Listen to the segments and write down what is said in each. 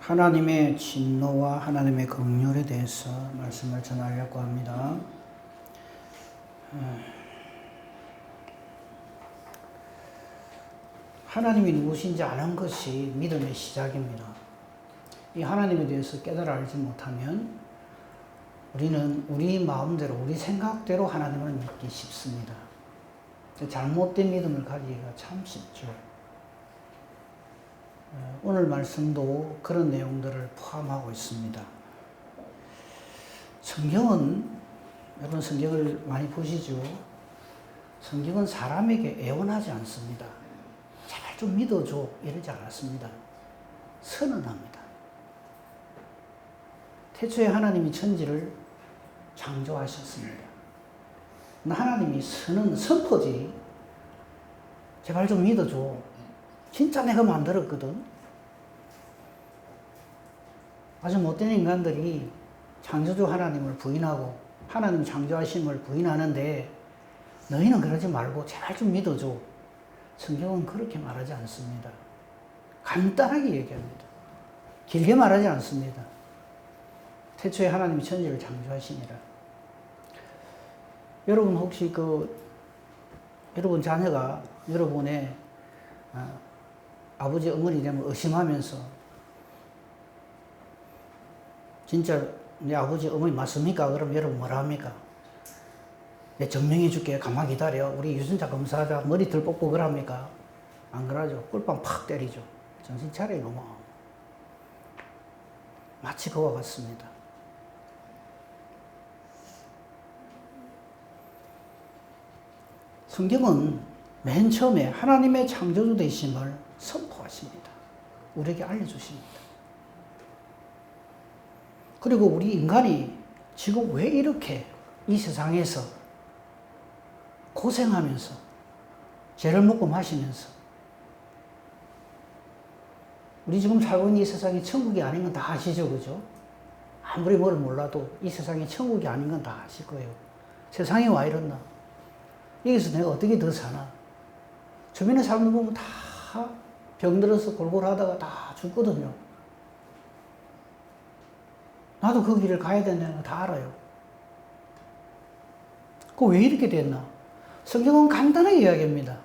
하나님의 진노와 하나님의 긍휼에 대해서 말씀을 전하려고 합니다. 하나님이 누구신지 아는 것이 믿음의 시작입니다. 이 하나님에 대해서 깨달아 알지 못하면 우리는 우리 마음대로, 우리 생각대로 하나님을 믿기 쉽습니다. 잘못된 믿음을 가지기가 참 쉽죠. 오늘 말씀도 그런 내용들을 포함하고 있습니다. 성경은, 여러분 성경을 많이 보시죠? 성경은 사람에게 애원하지 않습니다. 제발 좀 믿어줘 이러지 않았습니다. 선언합니다. 태초에 하나님이 천지를 창조하셨습니다. 하나님이 선포지. 제발 좀 믿어줘. 진짜 내가 만들었거든. 아주 못된 인간들이 창조주 하나님을 부인하고 하나님 창조하심을 부인하는데 너희는 그러지 말고 제발 좀 믿어줘. 성경은 그렇게 말하지 않습니다. 간단하게 얘기합니다. 길게 말하지 않습니다. 태초에 하나님이 천지를 창조하시니라. 여러분 혹시 여러분 자녀가 여러분의 아버지 어머니 되면 의심하면서 진짜 내 아버지 어머니 맞습니까? 그럼 여러분 뭐라 합니까? 내 증명해 줄게. 가만히 기다려. 우리 유전자 검사하자. 머리털 뽑고 그럽니까? 안 그러죠. 꿀빵 팍 때리죠. 정신 차려 이놈아. 마치 그와 같습니다. 성경은 맨 처음에 하나님의 창조주 되심을 선포하십니다. 우리에게 알려주십니다. 그리고 우리 인간이 지금 왜 이렇게 이 세상에서 고생하면서 죄를 먹고 마시면서 우리 지금 살고 있는 이 세상이 천국이 아닌 건 다 아시죠? 그죠? 아무리 뭘 몰라도 이 세상이 천국이 아닌 건 다 아실 거예요. 세상에 와 이랬나? 여기서 내가 어떻게 더 사나? 주변에 사람들 보면 다 병들어서 골골하다가 다 죽거든요. 나도 그 길을 가야 된다는 거 다 알아요. 그 왜 이렇게 됐나? 성경은 간단하게 이야기합니다.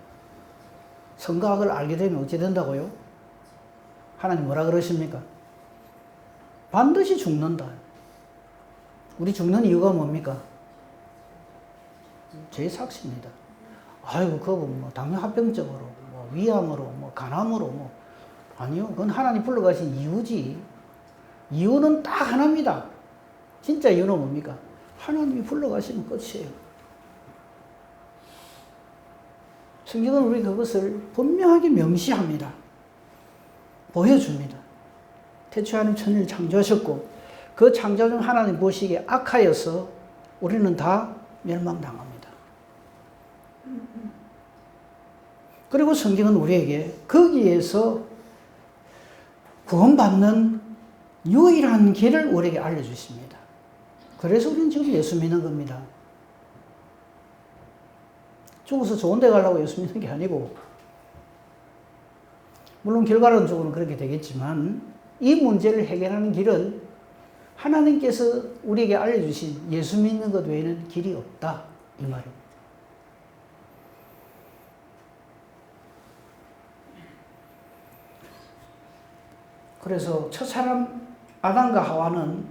성각을 알게 되면 어찌 된다고요? 하나님 뭐라 그러십니까? 반드시 죽는다. 우리 죽는 이유가 뭡니까? 죄의 삭시입니다. 아이고, 그거 뭐 당뇨합병증으로, 뭐 위암으로, 뭐 간암으로, 아니요. 그건 하나님 불러가신 이유지. 이유는 딱 하나입니다. 진짜 이유는 뭡니까? 하나님이 불러가시면 끝이에요. 성경은 우리 그것을 분명하게 명시합니다. 보여줍니다. 태초에 하나님 천지를 창조하셨고 그 창조는 하나님 보시기에 악하여서 우리는 다 멸망당합니다. 그리고 성경은 우리에게 거기에서 구원받는 유일한 길을 우리에게 알려주십니다. 그래서 우리는 지금 예수 믿는 겁니다. 죽어서 좋은 데 가려고 예수 믿는 게 아니고, 물론 결과론적으로는 그렇게 되겠지만 이 문제를 해결하는 길은 하나님께서 우리에게 알려주신 예수 믿는 것 외에는 길이 없다, 이 말입니다. 그래서 첫사람 아담과 하와는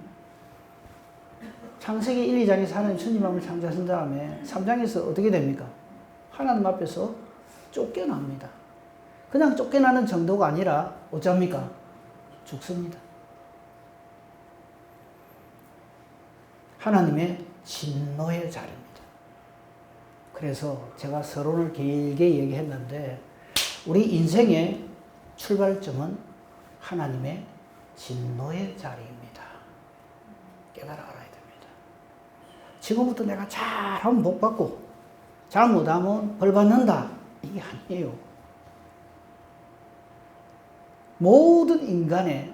창세기 1, 2장에서 하나님 천지만물을 창조하신 다음에 3장에서 어떻게 됩니까? 하나님 앞에서 쫓겨납니다. 그냥 쫓겨나는 정도가 아니라 어쩝니까? 죽습니다. 하나님의 진노의 자리입니다. 그래서 제가 서론을 길게 얘기했는데 우리 인생의 출발점은 하나님의 진노의 자리입니다. 깨달아 알아야 됩니다. 지금부터 내가 잘하면 복 받고 잘못하면 벌 받는다. 이게 아니에요. 모든 인간의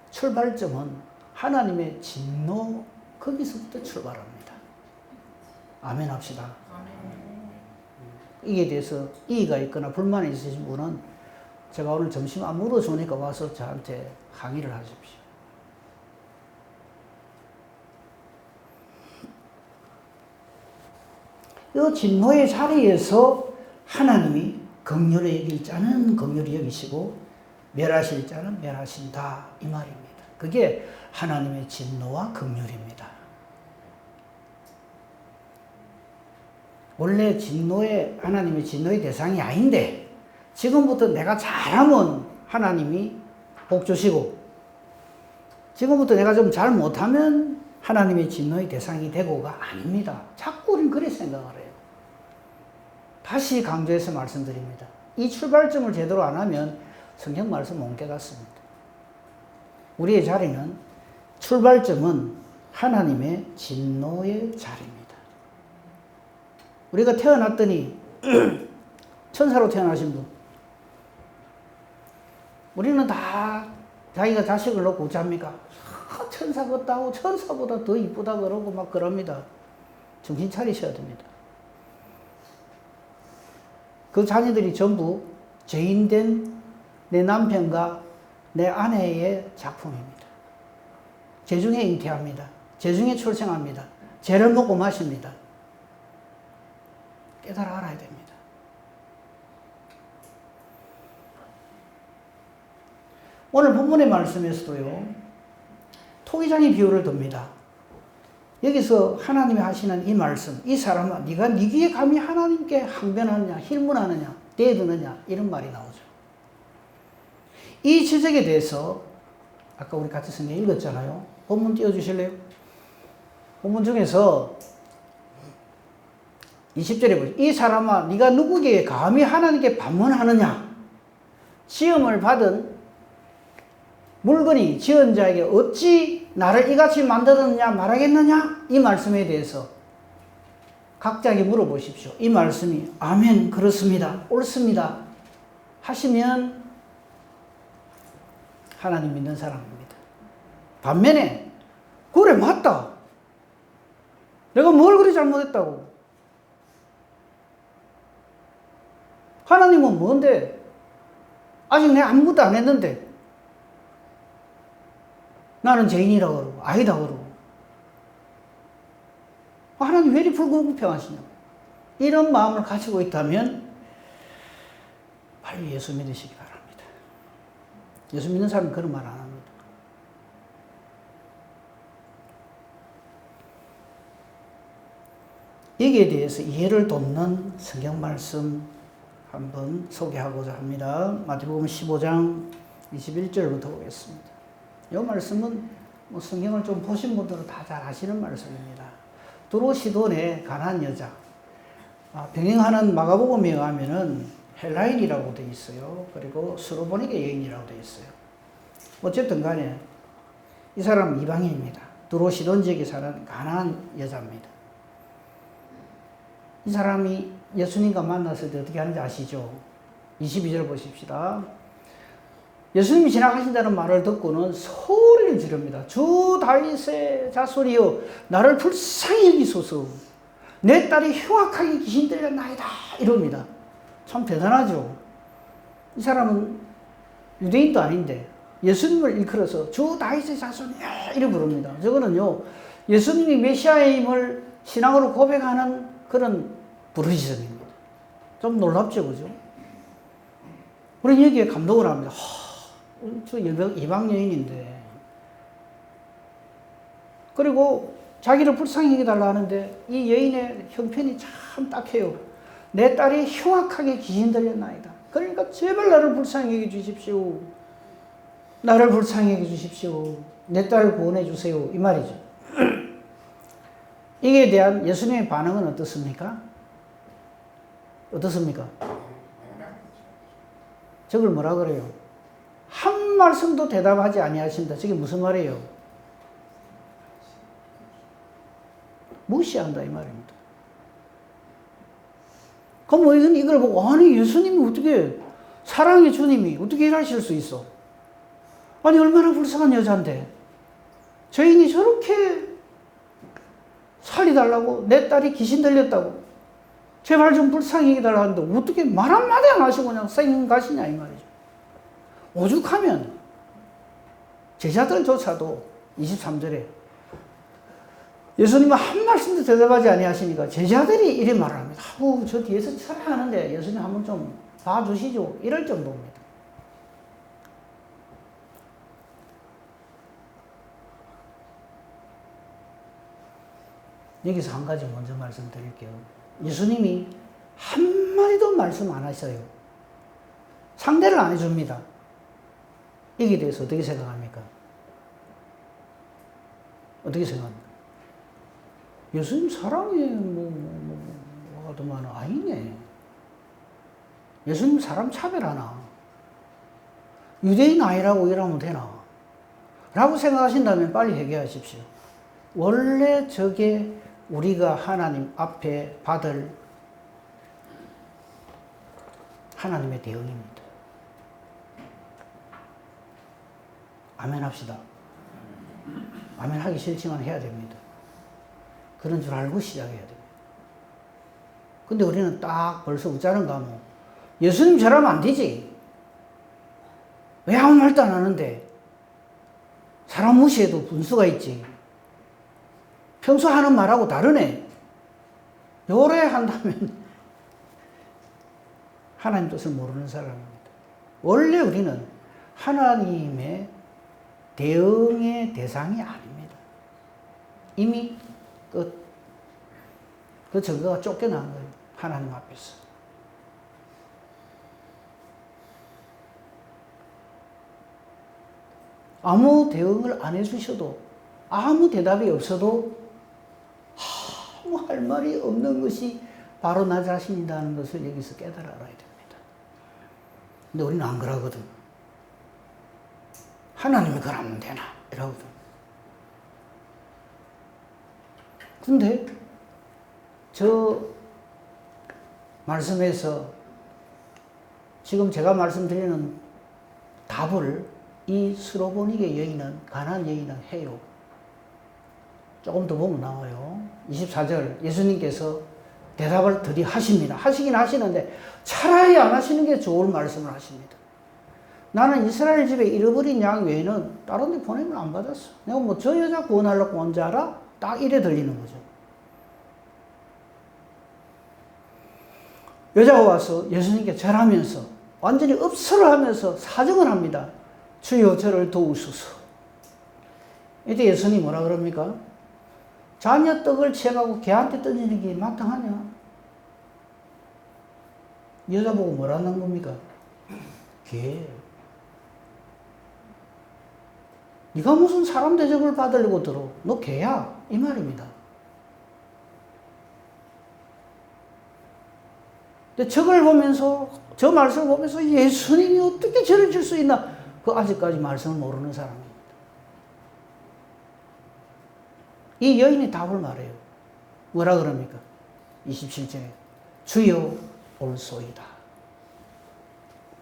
출발점은 하나님의 진노, 거기서부터 출발합니다. 아멘 합시다. 이에 대해서 이의가 있거나 불만이 있으신 분은 제가 오늘 점심 안 물어주니까 와서 저한테 항의를 하십시오. 이 진노의 자리에서 하나님이 긍휼히 여길 자는 긍휼히 여기시고 멸하실 자는 멸하신다 이 말입니다. 그게 하나님의 진노와 긍휼입니다. 원래 하나님의 진노의 대상이 아닌데 지금부터 내가 잘하면 하나님이 복 주시고 지금부터 내가 좀 잘 못하면 하나님의 진노의 대상이 되고가 아닙니다. 자꾸 우리는 그렇게 생각을 해요. 다시 강조해서 말씀드립니다. 이 출발점을 제대로 안 하면 성경 말씀 못 깨닫습니다. 우리의 자리는 출발점은 하나님의 진노의 자리입니다. 우리가 태어났더니 천사로 태어나신 분 우리는 다 자기가 자식을 놓고 어찌합니까? 천사 같다고 천사보다 더 이쁘다 그러고 막 그럽니다. 정신 차리셔야 됩니다. 그 자녀들이 전부 죄인된 내 남편과 내 아내의 작품입니다. 죄중에 잉태합니다. 죄중에 출생합니다. 죄를 먹고 마십니다. 깨달아 알아야 됩니다. 오늘 본문의 말씀에서도요, 토기장의 비유를 듭니다. 여기서 하나님이 하시는 이 말씀, 이 사람아, 네가 네 귀에 감히 하나님께 항변하느냐, 힐문하느냐, 대드느냐, 이런 말이 나오죠. 이 지적에 대해서 아까 우리 같이 성경 읽었잖아요. 본문 띄워주실래요? 본문 중에서 20절에 보죠. 이 사람아, 네가 누구에게 감히 하나님께 반문하느냐? 시험을 받은 물건이 지은 자에게 어찌 나를 이같이 만들었느냐 말하겠느냐? 이 말씀에 대해서 각자에게 물어보십시오. 이 말씀이 아멘 그렇습니다. 옳습니다. 하시면 하나님 믿는 사람입니다. 반면에 그래 맞다. 내가 뭘 그리 잘못했다고. 하나님은 뭔데? 아직 내가 아무것도 안 했는데 나는 죄인이라고 그러고 아니다 그러고 하나님 왜 이리 불공평하시냐고 이런 마음을 가지고 있다면 빨리 예수 믿으시기 바랍니다. 예수 믿는 사람은 그런 말 안 합니다. 여기에 대해서 이해를 돕는 성경 말씀 한번 소개하고자 합니다. 마태복음 15장 21절부터 보겠습니다. 이 말씀은 성경을 좀 보신 분들은 다 잘 아시는 말씀입니다. 두로 시돈의 가난한 여자, 병행하는 마가복음에 의하면은 헬라인이라고 되어 있어요. 그리고 수로보니게 여인이라고 되어 있어요. 어쨌든 간에 이 사람은 이방인입니다. 두로 시돈 지역에 사는 가난한 여자입니다. 이 사람이 예수님과 만났을 때 어떻게 하는지 아시죠? 22절 보십시다. 예수님이 지나가신다는 말을 듣고는 소리를 지릅니다. 주 다윗의 자손이여 나를 불쌍히 여기소서. 내 딸이 흉악하게 귀신들렸나이다. 이럽니다. 참 대단하죠. 이 사람은 유대인도 아닌데 예수님을 일컬어서 주 다윗의 자손이야 이렇게 부릅니다. 저거는요 예수님이 메시아임을 신앙으로 고백하는 그런 부르짖음입니다. 좀 놀랍죠, 그죠? 우리는 여기에 감동을 합니다. 저 이방 여인인데. 그리고 자기를 불쌍히 여겨달라 하는데 이 여인의 형편이 참 딱해요. 내 딸이 흉악하게 귀신 들렸나이다. 그러니까 제발 나를 불쌍히 여겨 주십시오. 나를 불쌍히 여겨 주십시오. 내 딸을 구원해 주세요. 이 말이죠. 이에 대한 예수님의 반응은 어떻습니까? 어떻습니까? 저걸 뭐라 그래요? 한 말씀도 대답하지 아니하신다. 저게 무슨 말이에요? 무시한다 이 말입니다. 그럼 이걸 보고 아니 예수님이 어떻게 사랑의 주님이 어떻게 일하실 수 있어? 아니 얼마나 불쌍한 여자인데 죄인이 저렇게 살리달라고 내 딸이 귀신 들렸다고 제발 좀 불쌍히 해달라는데 어떻게 말 한마디 안 하시고 그냥 쌩 가시냐 이 말이죠. 오죽하면 제자들조차도 23절에 예수님은 한 말씀도 대답하지 아니하시니까 제자들이 이래 말을 합니다. 저 뒤에서 철회하는데 예수님 한번 좀 봐주시죠. 이럴 정도입니다. 여기서 한 가지 먼저 말씀드릴게요. 예수님이 한마디도 말씀 안 하셔요. 상대를 안 해줍니다. 여기에 대해서 어떻게 생각합니까? 어떻게 생각합니까? 예수님 사랑해, 하더만 아니네. 예수님 사람 차별하나? 유대인 아니라고 이러면 되나? 라고 생각하신다면 빨리 회개하십시오. 원래 저게 우리가 하나님 앞에 받을 하나님의 대응입니다. 아멘 합시다. 아멘 하기 싫지만 해야 됩니다. 그런 줄 알고 시작해야 됩니다. 근데 우리는 딱 벌써 웃자는 가면 예수님 저러면 안 되지. 왜 아무 말도 안 하는데? 사람 무시해도 분수가 있지. 평소 하는 말하고 다르네. 요래 한다면 하나님 뜻을 모르는 사람입니다. 원래 우리는 하나님의 대응의 대상이 아닙니다. 이미 그 증거가 쫓겨난 거예요. 하나님 앞에서. 아무 대응을 안 해주셔도, 아무 대답이 없어도 아무 할 말이 없는 것이 바로 나 자신이라는 것을 여기서 깨달아 알아야 됩니다. 근데 우리는 안 그러거든. 하나님이 그러면 되나? 이러거든. 근데 저 말씀에서 지금 제가 말씀드리는 답을 이 스로보니게 여인은, 가나안 여인은 해요. 조금 더 보면 나와요. 24절 예수님께서 대답을 하십니다. 하시긴 하시는데 차라리 안 하시는 게 좋을 말씀을 하십니다. 나는 이스라엘 집에 잃어버린 양 외에는 다른 데 보내면 안 받았어. 내가 뭐 저 여자 구원하려고 온 줄 알아? 딱 이래 들리는 거죠. 여자가 와서 예수님께 절하면서 완전히 읍설을 하면서 사정을 합니다. 주여 저를 도우소서. 이때 예수님이 뭐라 그럽니까? 자녀 떡을 취해가고 개한테 던지는 게 마땅하냐? 여자 보고 뭐라는 겁니까? 개. 네가 무슨 사람 대접을 받으려고 들어? 너 개야. 이 말입니다. 근데 저걸 보면서, 저 말씀을 보면서 예수님이 어떻게 저를 줄 수 있나? 그 아직까지 말씀을 모르는 사람입니다. 이 여인이 답을 말해요. 뭐라 그럽니까? 27절에 주여 올소이다.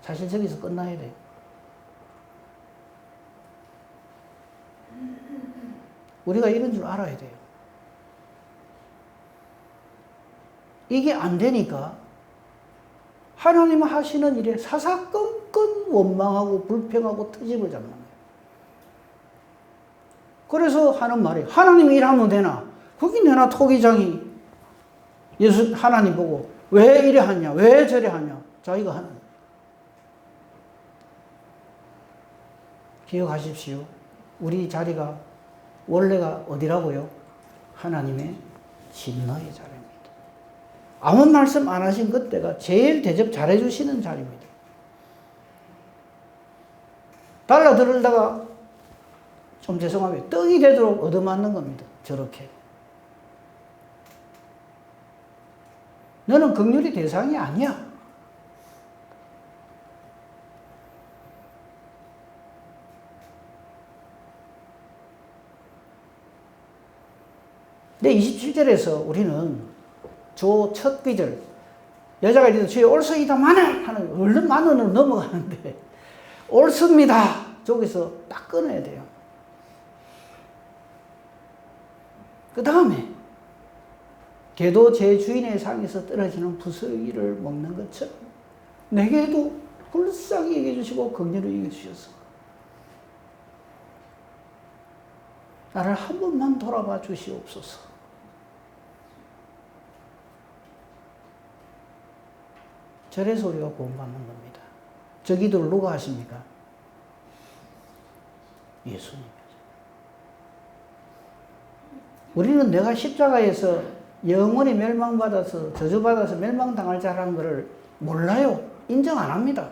사실 저기서 끝나야 돼요. 우리가 이런 줄 알아야 돼요. 이게 안 되니까 하나님 하시는 일에 사사건건 원망하고 불평하고 트집을 잡는 거예요. 그래서 하는 말이 하나님이 일하면 되나? 거기 내나 토기장이 하나님 보고 왜 이래 하냐? 왜 저래 하냐? 자기가 하는 거예요. 기억하십시오. 우리 자리가 원래가 어디라고요? 하나님의 진노의 자리입니다. 아무 말씀 안 하신 그때가 제일 대접 잘해주시는 자리입니다. 달라들다가 좀 죄송하면 떡이 되도록 얻어맞는 겁니다. 저렇게. 너는 긍휼의 대상이 아니야. 근데 27절에서 우리는 저 첫 귀절, 여자가 이래서 주여 올소이다 만원 하는, 얼른 만원으로 넘어가는데 옳습니다. 저기서 딱 끊어야 돼요. 그 다음에 개도 제 주인의 상에서 떨어지는 부스러기를 먹는 것처럼 내게도 불쌍히 여겨 주시고 긍휼히 여겨 주셔서 나를 한 번만 돌아봐 주시옵소서. 저래서 우리가 구원받는 겁니다. 저 기도를 누가 하십니까? 예수님이죠. 우리는 내가 십자가에서 영원히 멸망받아서 저주받아서 멸망당할 자라는 것을 몰라요. 인정 안 합니다.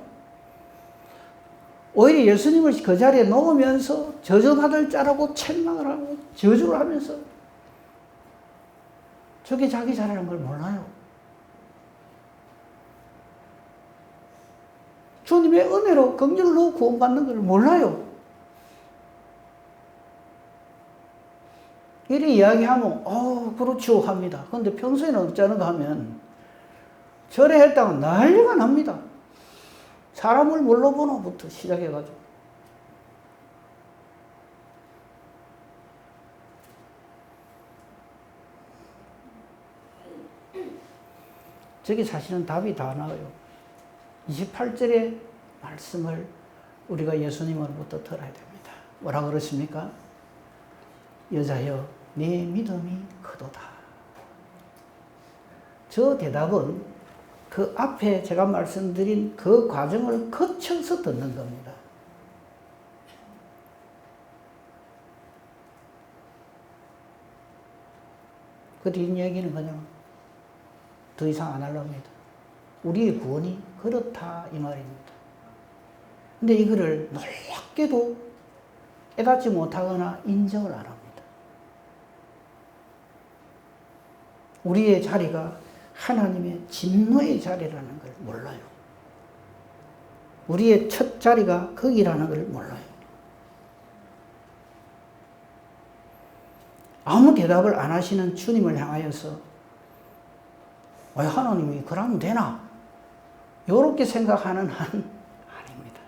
오히려 예수님을 그 자리에 놓으면서 저주받을 자라고 책망을 하고 저주를 하면서 저게 자기 자리라는 걸 몰라요. 주님의 은혜로 긍휼로 구원받는 걸 몰라요. 이리 이야기하면 그렇죠 합니다. 그런데 평소에는 어쩌는가 하면 절에 했다가 난리가 납니다. 사람을 뭘로 보노부터 시작해가지고. 저게 사실은 답이 다 나와요. 28절의 말씀을 우리가 예수님으로부터 들어야 됩니다. 뭐라 그러십니까? 여자여, 내 믿음이 크도다. 저 대답은 그 앞에 제가 말씀드린 그 과정을 거쳐서 듣는 겁니다. 그 뒷 이야기는 그냥 더 이상 안 하려고 합니다. 우리의 구원이 그렇다 이 말입니다. 근데 이거를 놀랍게도 깨닫지 못하거나 인정을 안 합니다. 우리의 자리가 하나님의 진노의 자리라는 걸 몰라요. 우리의 첫 자리가 거기라는 걸 몰라요. 아무 대답을 안 하시는 주님을 향하여서 왜 하나님이 그러면 되나? 이렇게 생각하는 한 아닙니다.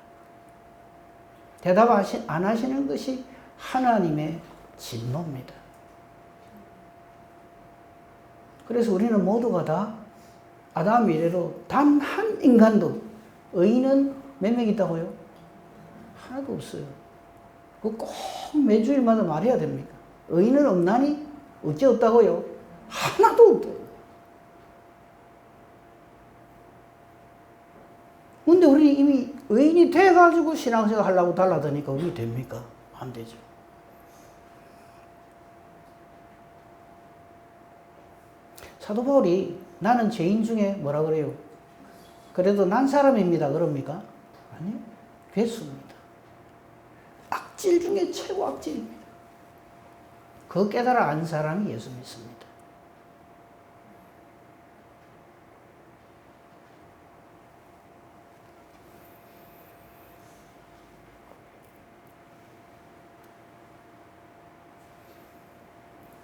대답 안 하시는 것이 하나님의 진노입니다. 그래서 우리는 모두가 다 아담 이래로 단 한 인간도 의인은 몇 명 있다고요? 하나도 없어요. 그거 꼭 매주일마다 말해야 됩니까? 의인은 없나니? 어째 없다고요? 하나도 없대요. 근데 우리 이미 의인이 돼가지고 신앙생활 하려고 달라드니까 그게 됩니까? 안 되죠. 사도 바울이 나는 죄인 중에 뭐라 그래요? 그래도 난 사람입니다. 그럽니까? 아니요. 괴수입니다. 악질 중에 최고 악질입니다. 그거 깨달아 안 사람이 예수 믿습니다.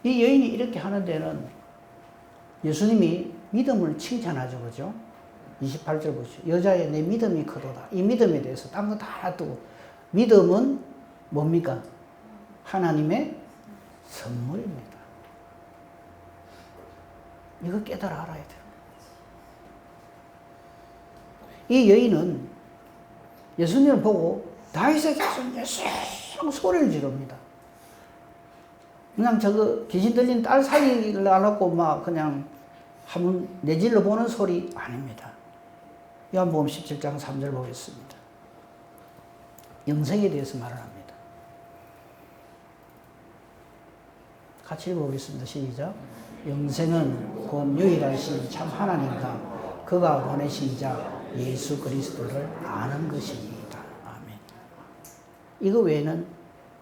이 여인이 이렇게 하는 데는 예수님이 믿음을 칭찬하죠. 그죠? 28절 보시죠. 여자의 내 믿음이 크도다. 이 믿음에 대해서 딴 거 다 놔두고 믿음은 뭡니까? 하나님의 선물입니다. 이거 깨달아 알아야 돼요. 이 여인은 예수님을 보고 다윗의 자손 예수 소리를 지릅니다. 그냥 저거 귀신 들린 딸 살리기를 안 하고 막 그냥 한번 내질러 보는 소리 아닙니다. 요한복음 17장 3절 보겠습니다. 영생에 대해서 말을 합니다. 같이 읽어보겠습니다. 시작. 영생은 곧 유일하신 참 하나님과 그가 보내신 자 예수 그리스도를 아는 것입니다. 아멘. 이거 외에는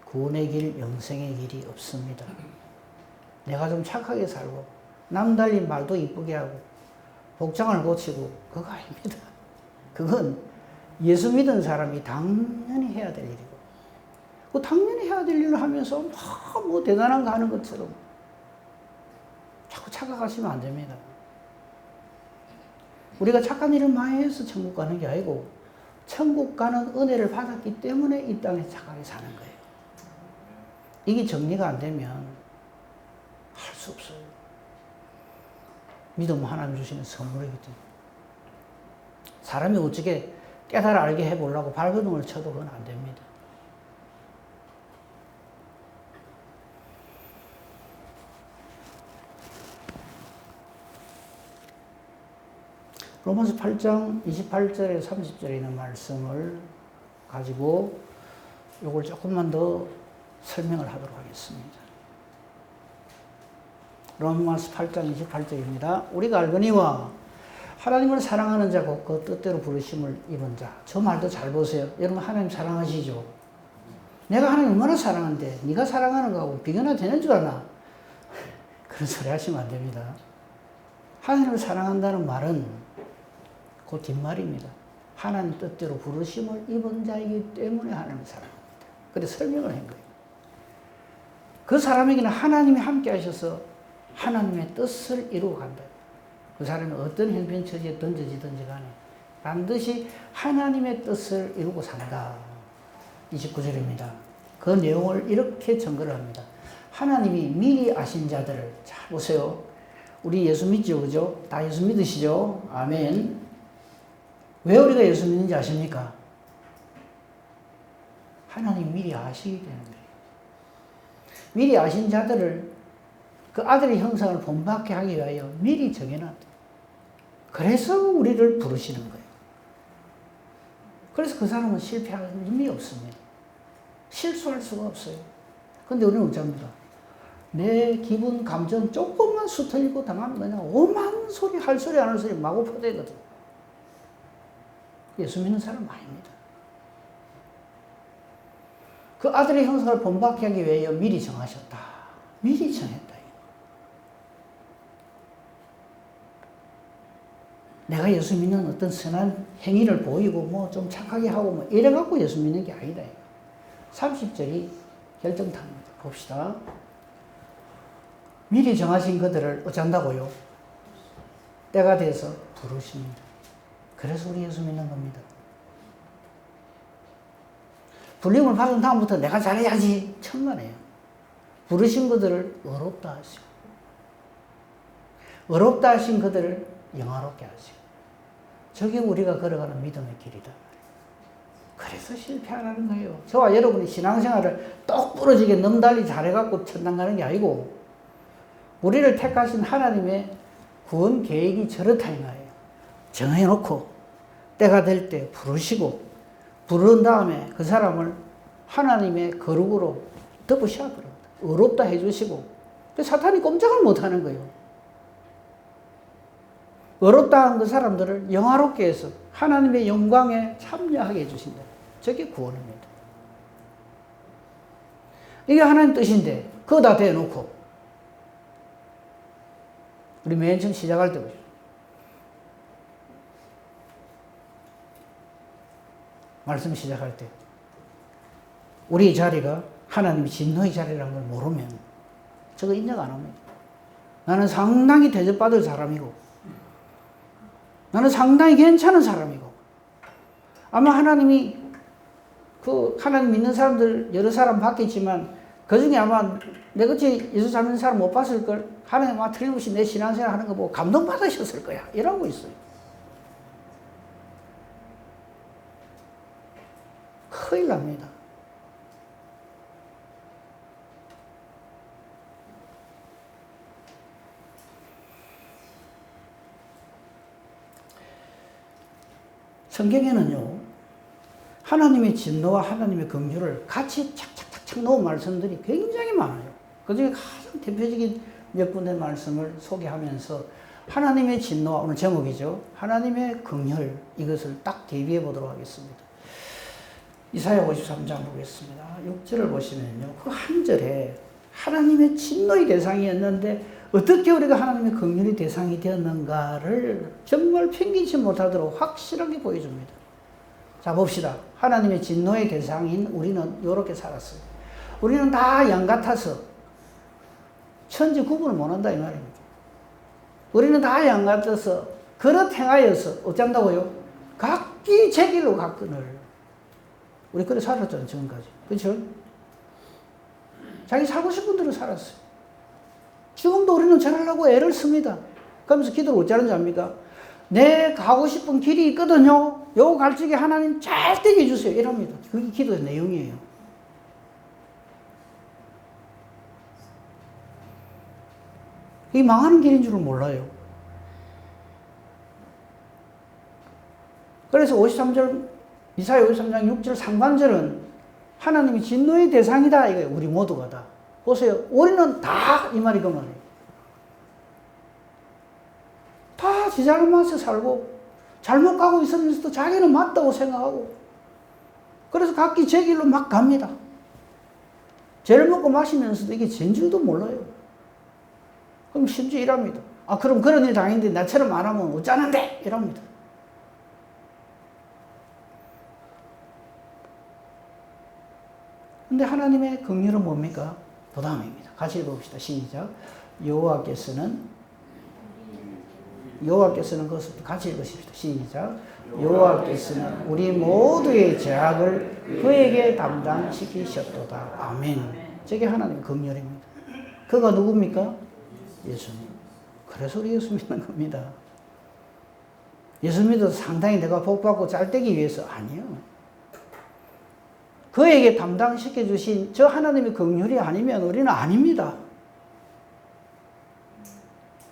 구원의 길, 영생의 길이 없습니다. 내가 좀 착하게 살고 남 달린 말도 이쁘게 하고 복장을 고치고 그거 아닙니다. 그건 예수 믿은 사람이 당연히 해야 될 일이고 그 당연히 해야 될 일을 하면서 뭐 대단한 거 하는 것처럼 자꾸 착각하시면 안 됩니다. 우리가 착한 일을 많이 해서 천국 가는 게 아니고 천국 가는 은혜를 받았기 때문에 이 땅에 착하게 사는 거예요. 이게 정리가 안 되면 할 수 없어요. 믿음은 하나님 주시는 선물이기 때문에. 사람이 어떻게 깨달아 알게 해보려고 발버둥을 쳐도 그건 안 됩니다. 로마서 8장 28절에 30절에 있는 말씀을 가지고 이걸 조금만 더 설명을 하도록 하겠습니다. 로마서 8장 28절입니다. 우리가 알거니와 하나님을 사랑하는 자 곧 그 뜻대로 부르심을 입은 자. 저 말도 잘 보세요. 여러분 하나님 사랑하시죠? 내가 하나님 얼마나 사랑하는데 네가 사랑하는 거하고 비교나 되는 줄 아나? 그런 소리 하시면 안 됩니다. 하나님을 사랑한다는 말은 그 뒷말입니다. 하나님 뜻대로 부르심을 입은 자이기 때문에 하나님을 사랑합니다. 그래서 설명을 한 거예요. 그 사람에게는 하나님이 함께 하셔서 하나님의 뜻을 이루어 간다. 그 사람이 어떤 형편처지에 던져지든지 간에 반드시 하나님의 뜻을 이루고 산다. 29절입니다. 그 내용을 이렇게 증거를 합니다. 하나님이 미리 아신 자들을, 잘 보세요. 우리 예수 믿죠, 그죠? 다 예수 믿으시죠? 아멘. 왜 우리가 예수 믿는지 아십니까? 하나님 미리 아시기 때문에. 미리 아신 자들을 그 아들의 형상을 본받게 하기 위하여 미리 정해놨다. 그래서 우리를 부르시는 거예요. 그래서 그 사람은 실패할 의미 없습니다. 실수할 수가 없어요. 근데 우리는 어쩝니까? 내 기분, 감정 조금만 수틀리고 당하면 그냥 오만 소리, 할 소리, 안 할 소리 마구 퍼대거든. 예수 믿는 사람 아닙니다. 그 아들의 형상을 본받게 하기 위하여 미리 정하셨다. 미리 정했다. 내가 예수 믿는 어떤 선한 행위를 보이고 뭐 좀 착하게 하고 뭐 이래갖고 예수 믿는 게 아니다. 30절이 결정탑니다. 봅시다. 미리 정하신 그들을 어쩐다고요? 때가 돼서 부르십니다. 그래서 우리 예수 믿는 겁니다. 불림을 받은 다음부터 내가 잘해야지 천만에요. 부르신 그들을 어렵다 하시고 어렵다 하신 그들을 영화롭게 하시고 저게 우리가 걸어가는 믿음의 길이다. 그래서 실패 안 하는 거예요. 저와 여러분이 신앙생활을 똑 부러지게 넘달리 잘해갖고 천당 가는 게 아니고 우리를 택하신 하나님의 구원 계획이 저렇다 이 말이에요. 정해놓고 때가 될 때 부르시고 부른 다음에 그 사람을 하나님의 거룩으로 덮으셔버립니다. 어렵다 해주시고 사탄이 꼼짝을 못하는 거예요. 어렵다 한 그 사람들을 영화롭게 해서 하나님의 영광에 참여하게 해주신다. 저게 구원입니다. 이게 하나님 뜻인데 그거 다 대놓고 우리 맨 처음 시작할 때 보죠. 말씀 시작할 때 우리 자리가 하나님의 진노의 자리라는 걸 모르면 저거 인정 안 합니다. 나는 상당히 대접받을 사람이고 나는 상당히 괜찮은 사람이고 아마 하나님이 하나님 믿는 사람들 여러 사람 봤겠지만 그 중에 아마 내같이 예수 잘 믿는 사람 못 봤을걸. 하나님 아마 틀림없이 내 신앙생활 하는 거 보고 감동받으셨을 거야. 이러고 있어요. 큰일 납니다. 성경에는요, 하나님의 진노와 하나님의 긍휼을 같이 착착착착 놓은 말씀들이 굉장히 많아요. 그 중에 가장 대표적인 몇 군데 말씀을 소개하면서 하나님의 진노와, 오늘 제목이죠. 하나님의 긍휼, 이것을 딱 대비해 보도록 하겠습니다. 이사야 53장 보겠습니다. 6절을 보시면요. 그 한 절에 하나님의 진노의 대상이었는데 어떻게 우리가 하나님의 긍휼의 대상이 되었는가를 정말 편기치 못하도록 확실하게 보여줍니다. 자, 봅시다. 하나님의 진노의 대상인 우리는 이렇게 살았어요. 우리는 다 양 같아서 천지 구분을 못한다 이 말입니다. 우리는 다 양 같아서 그릇 행하여서 어쩐다고요? 각기 제 길로 갔거늘. 우리 그래 살았잖아요, 지금까지. 그렇죠? 자기 살고 싶은 대로 살았어요. 지금도 우리는 전하려고 애를 씁니다. 그러면서 기도를 어찌 하는지 압니까? 내 가고 싶은 길이 있거든요. 요 갈 적에 하나님 잘 되게 해주세요. 이럽니다. 그게 기도의 내용이에요. 이게 망하는 길인 줄은 몰라요. 그래서 53절, 이사야 53장 6절 상반절은 하나님이 진노의 대상이다. 이거예요. 우리 모두가 다. 보세요. 우리는 다 이 말이 그 말이에요. 다 지 잘못에 살고 잘못 가고 있으면서도 자기는 맞다고 생각하고 그래서 각기 제 길로 막 갑니다. 죄를 먹고 마시면서도 이게 죄인 줄도 몰라요. 그럼 심지어 이랍니다. 아, 그럼 그런 일 당했는데 나처럼 안 하면 어쩌는데? 이랍니다. 근데 하나님의 긍휼은 뭡니까? 부담입니다. 같이 읽어봅시다. 시작. 여호와께서는 그것을 같이 읽으십시다. 시작. 여호와께서는 우리 모두의 죄악을 그에게 담당시키셨도다. 아멘. 저게 하나님의 긍휼입니다. 그가 누굽니까? 예수님. 그래서 우리 예수 믿는 겁니다. 예수 믿어서 상당히 내가 복받고 잘되기 위해서 아니요. 그에게 담당시켜 주신 저 하나님의 긍휼이 아니면 우리는 아닙니다.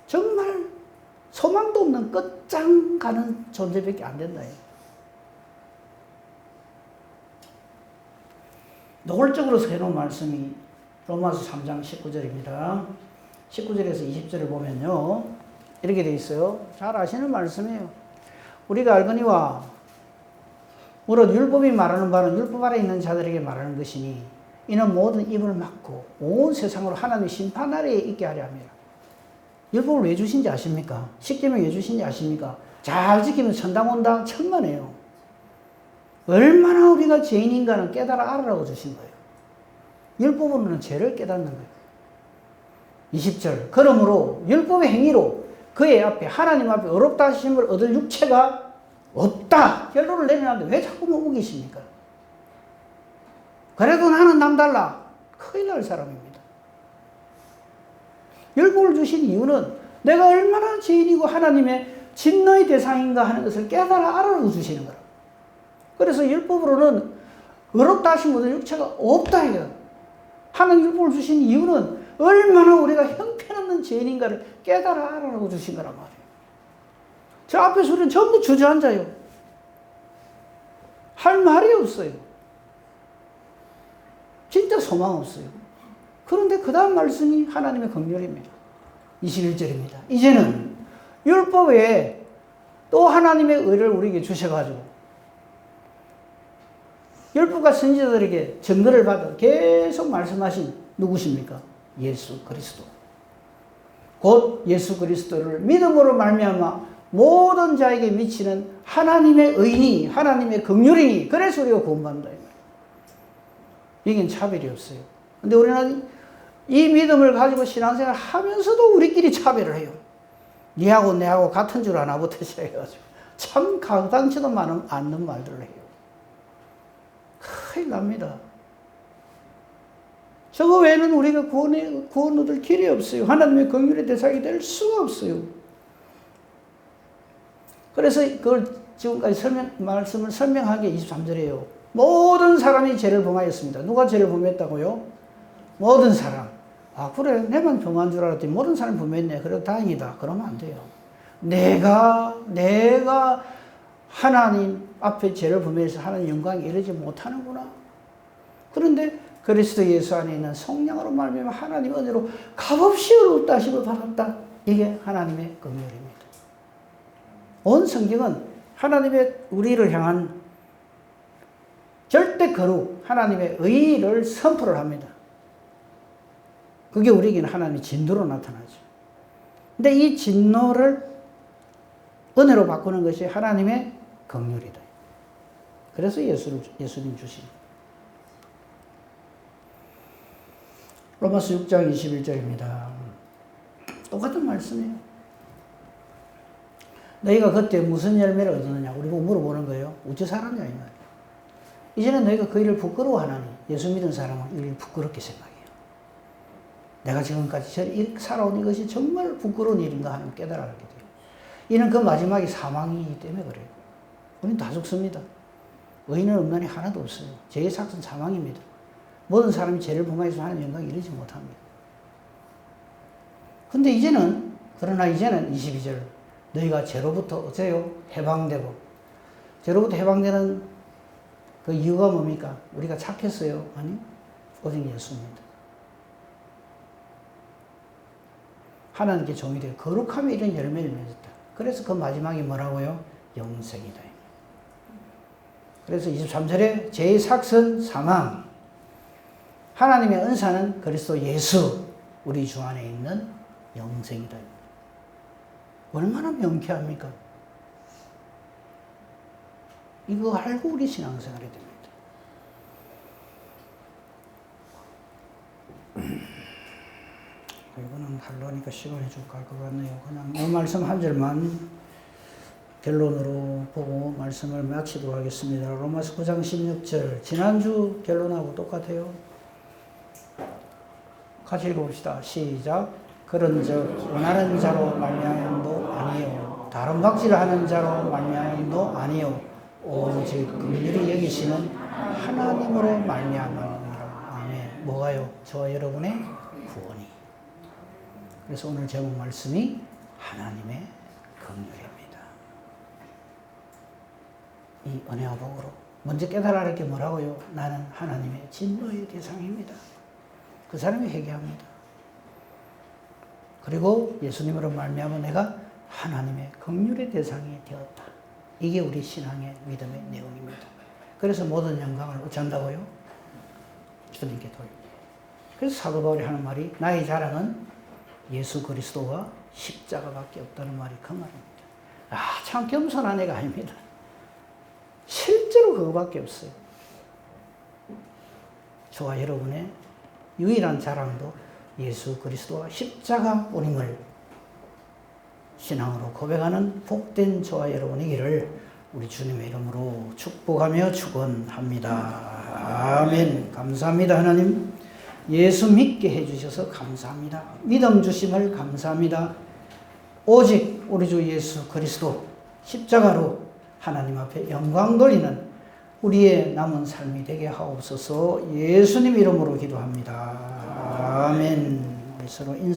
정말 소망도 없는 끝장 가는 존재밖에 안 된다. 노골적으로 해놓은 말씀이 로마서 3장 19절입니다. 19절에서 20절을 보면요. 이렇게 되어 있어요. 잘 아시는 말씀이에요. 우리가 알거니와 물론 율법이 말하는 바는 율법 아래 있는 자들에게 말하는 것이니 이는 모든 입을 막고 온 세상으로 하나님의 심판 아래에 있게 하려 합니다. 율법을 왜 주신지 아십니까? 십계명 왜 주신지 아십니까? 잘 지키면 천당 온다 천만에요. 얼마나 우리가 죄인인가는 깨달아 알아라고 주신 거예요. 율법으로는 죄를 깨닫는 거예요. 20절. 그러므로 율법의 행위로 그의 앞에 하나님 앞에 의롭다 하심을 얻을 육체가 없다. 결론을 내리는데 왜 자꾸 못 우기십니까? 그래도 나는 남달라. 큰일 날 사람입니다. 율법을 주신 이유는 내가 얼마나 죄인이고 하나님의 진노의 대상인가 하는 것을 깨달아 알아라고 주시는 거라. 그래서 율법으로는 의롭다 하심을 얻을 육체가 없다. 이거. 하나님 율법을 주신 이유는 얼마나 우리가 형편없는 죄인인가를 깨달아 알아라고 주신 거란 말이에요. 저 앞에서 우리는 전부 주저앉아요. 할 말이 없어요. 진짜 소망 없어요. 그런데 그 다음 말씀이 하나님의 긍휼입니다. 21절입니다. 이제는 율법 외에 또 하나님의 의를 우리에게 주셔가지고 율법과 선지자들에게 증거를 받아 계속 말씀하신 누구십니까? 예수 그리스도. 곧 예수 그리스도를 믿음으로 말미암아 모든 자에게 미치는 하나님의 의니 하나님의 긍휼이니 그래서 우리가 구원받는다. 여기는 차별이 없어요. 근데 우리는 이 믿음을 가지고 신앙생활 하면서도 우리끼리 차별을 해요. 니하고 내하고 같은 줄 아나부터 시작해가지고 참 가당치도 않는 말들을 해요. 큰일 납니다. 저거 외에는 우리가 구원 얻을 길이 없어요. 하나님의 긍휼의 대상이 될 수가 없어요. 그래서 그걸 지금까지 말씀을 설명하게 23절이에요. 모든 사람이 죄를 범하였습니다. 누가 죄를 범했다고요? 모든 사람. 아, 그래. 내만 범한 줄 알았더니 모든 사람이 범했네. 그래도 다행이다. 그러면 안 돼요. 내가 하나님 앞에 죄를 범해서 하나님 영광에 이르지 못하는구나. 그런데 그리스도 예수 안에 있는 성령으로 말미암아 하나님 은혜로 값없이 의롭다 하심을 받았다. 이게 하나님의 긍휼입니다. 온 성경은 하나님의 우리를 향한 절대 거룩, 하나님의 의를 선포를 합니다. 그게 우리에게는 하나님의 진노로 나타나죠. 근데 이 진노를 은혜로 바꾸는 것이 하나님의 긍휼이다. 그래서 예수님 주신. 로마서 6장 21절입니다. 똑같은 말씀이에요. 너희가 그때 무슨 열매를 얻었느냐? 우리가 물어보는 거예요. 어찌 살았냐? 이 말이에요. 이제는 너희가 그 일을 부끄러워하나니 예수 믿은 사람은 이 일을 부끄럽게 생각해요. 내가 지금까지 살아온 이것이 정말 부끄러운 일인가 하는 깨달아 알게 돼요. 이는 그 마지막이 사망이기 때문에 그래요. 우리는 다 죽습니다. 의인은 없나니 하나도 없어요. 죄의 삭은 사망입니다. 모든 사람이 죄를 범하여서 하나님의 영광에 이르지 못합니다. 근데 그러나 이제는 22절, 너희가 죄로부터 어째요? 해방되고. 죄로부터 해방되는 그 이유가 뭡니까? 우리가 착했어요? 아니, 오직 예수입니다. 하나님께 종이 되어 거룩함에 이런 열매를 맺었다. 그래서 그 마지막이 뭐라고요? 영생이다. 그래서 23절에 죄의 삭은 사망, 하나님의 은사는 그리스도 예수, 우리 주 안에 있는 영생이다. 얼마나 명쾌합니까? 이거 알고 우리 신앙생활이 됩니다. 이거는 하려니까 시간이 좀 갈 것 같네요. 그냥 이 말씀 한 절만 결론으로 보고 말씀을 마치도록 하겠습니다. 로마서 9장 16절. 지난주 결론하고 똑같아요. 같이 읽어봅시다. 시작. 그런즉 원하는 자로 말미암음도 아니요 다른 박질을 하는 자로 말미암음도 아니요 오직 긍휼히 여기시는 하나님으로 말미암음이라. 아멘. 뭐가요? 저와 여러분의 구원이. 그래서 오늘 제목 말씀이 하나님의 긍휼입니다. 이 은혜와 복으로 먼저 깨달아야 할 게 뭐라고요? 나는 하나님의 진노의 대상입니다. 그 사람이 회개합니다. 그리고 예수님으로 말미암아 내가 하나님의 긍휼의 대상이 되었다. 이게 우리 신앙의 믿음의 내용입니다. 그래서 모든 영광을 어쩐다고요? 주님께 돌립니다. 그래서 사도 바울이 하는 말이 나의 자랑은 예수 그리스도와 십자가밖에 없다는 말이 그 말입니다. 참 겸손한 애가 아닙니다. 실제로 그거밖에 없어요. 저와 여러분의 유일한 자랑도 예수 그리스도와 십자가 오림을 신앙으로 고백하는 복된 저와 여러분이기를 우리 주님의 이름으로 축복하며 축원합니다. 아멘. 감사합니다. 하나님 예수 믿게 해주셔서 감사합니다. 믿음 주심을 감사합니다. 오직 우리 주 예수 그리스도 십자가로 하나님 앞에 영광 돌리는 우리의 남은 삶이 되게 하옵소서. 예수님 이름으로 기도합니다. 아멘. 우리 서로